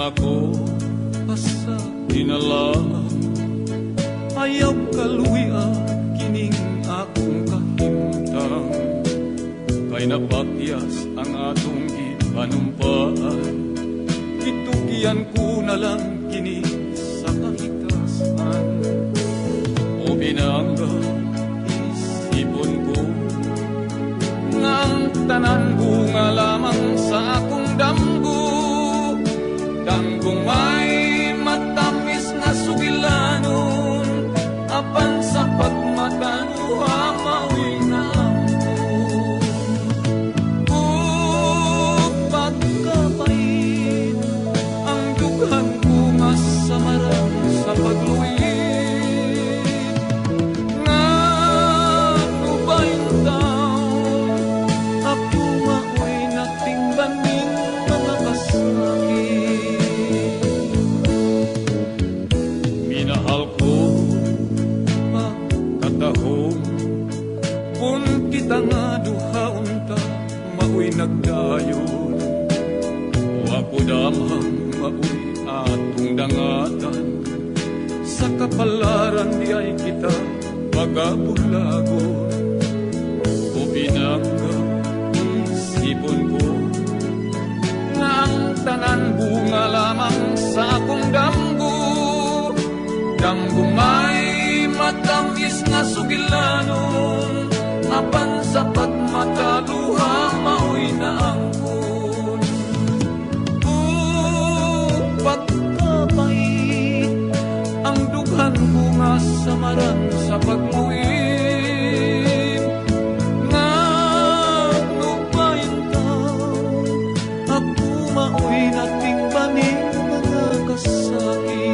ako sa inalang, ayaw kaluya kining akong kahimtang. Kay napakyas ang atong gipanumpaan, itugyan ko na lang kini sa kahitasan. O binangga isipon ko nga ang tanan bunga lamang sa akong damgo. Damgong may matamis na sugilanon, apan sa pagmatanuha mawi na ako. Pagkapait ang dughan ko nga samaran sa pagluwid, nga nubayin taon ako maoy natingbaning mga kasakit. Minahal ko pagkatahong kung kita nga duhaon ta maoy nagdayon. O ako damang maoy atong dangatan, sa kapalaran di ay kita pagabulagon. O pinangga isipon ko nga ang tanan bunga lamang sa akong damgo. Damgo may matamis nga sugilanon, apan sa pagmataluha maoy na angkon. Pagkapait ang dughan bunga samaran sa pagluwid, nga nubayin taon ako maoy natingbaning mga kasakit.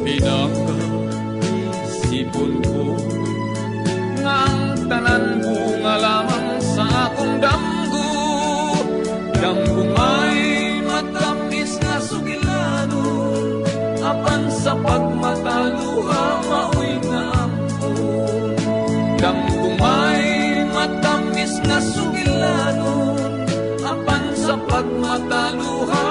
Pinangga isipon ko nga ang tanan bunga lamang sa akong damgo. Damgo may matamis na sugilanon, apan sa pagmataluha maoy na angkon. Damgo may matamis na sugilanon, apan sa pagmataluha